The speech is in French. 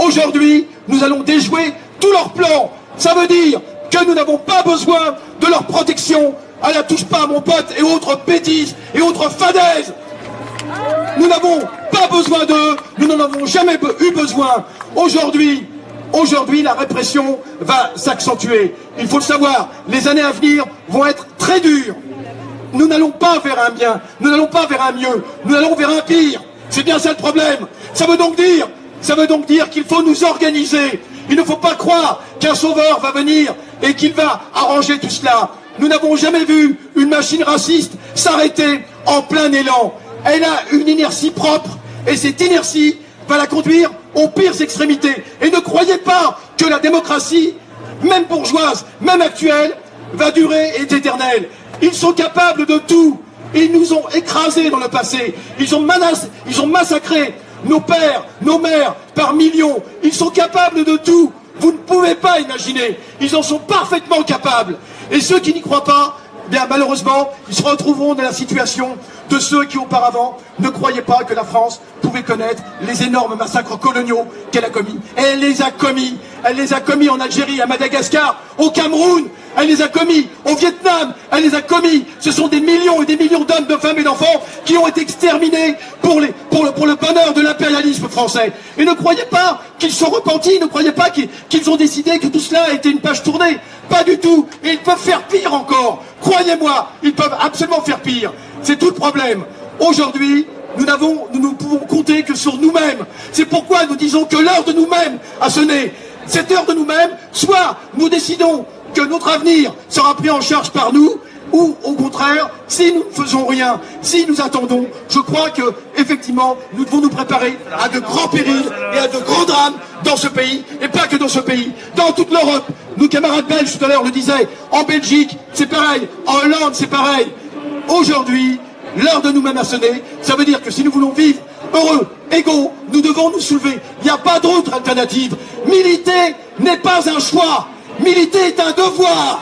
Aujourd'hui, nous allons déjouer tous leurs plans. Ça veut dire que nous n'avons pas besoin de leur protection à la touche pas à mon pote et autres bêtises et autres fadaises. Nous n'avons pas besoin d'eux, nous n'en avons jamais eu besoin. Aujourd'hui, la répression va s'accentuer. Il faut le savoir, les années à venir vont être très dures. Nous n'allons pas vers un bien, nous n'allons pas vers un mieux, nous allons vers un pire. C'est bien ça le problème. Ça veut donc dire qu'il faut nous organiser. Il ne faut pas croire qu'un sauveur va venir et qu'il va arranger tout cela. Nous n'avons jamais vu une machine raciste s'arrêter en plein élan. Elle a une inertie propre et cette inertie va la conduire aux pires extrémités. Et ne croyez pas que la démocratie, même bourgeoise, même actuelle, va durer et est éternelle. Ils sont capables de tout. Ils nous ont écrasés dans le passé. Ils ont massacré nos pères, nos mères par millions. Ils sont capables de tout. Vous ne pouvez pas imaginer. Ils en sont parfaitement capables. Et ceux qui n'y croient pas, bien malheureusement, ils se retrouveront dans la situation de ceux qui auparavant ne croyaient pas que la France pouvait connaître les énormes massacres coloniaux qu'elle a commis. Et elle les a commis. Elle les a commis en Algérie, à Madagascar, au Cameroun. Elle les a commis au Vietnam. Elle les a commis. Ce sont des millions et des millions d'hommes, de femmes et d'enfants qui ont été exterminés pour le bonheur de l'impérialisme français. Et ne croyez pas qu'ils sont repentis. Ne croyez pas qu'ils ont décidé que tout cela a été une page tournée. Pas du tout. Et ils peuvent faire pire encore. Croyez-moi, ils peuvent absolument faire pire. C'est tout le problème. Aujourd'hui, nous ne pouvons compter que sur nous-mêmes. C'est pourquoi nous disons que l'heure de nous-mêmes a sonné. Cette heure de nous-mêmes, soit nous décidons que notre avenir sera pris en charge par nous, ou au contraire, si nous ne faisons rien, si nous attendons, je crois que effectivement, nous devons nous préparer à de grands périls et à de grands drames dans ce pays, et pas que dans ce pays, dans toute l'Europe. Nos camarades belges tout à l'heure le disaient, en Belgique, c'est pareil, en Hollande, c'est pareil. Aujourd'hui, l'heure de nous-mêmes a sonné. Ça veut dire que si nous voulons vivre heureux, égaux, nous devons nous soulever. Il n'y a pas d'autre alternative. Militer n'est pas un choix. Militer est un devoir.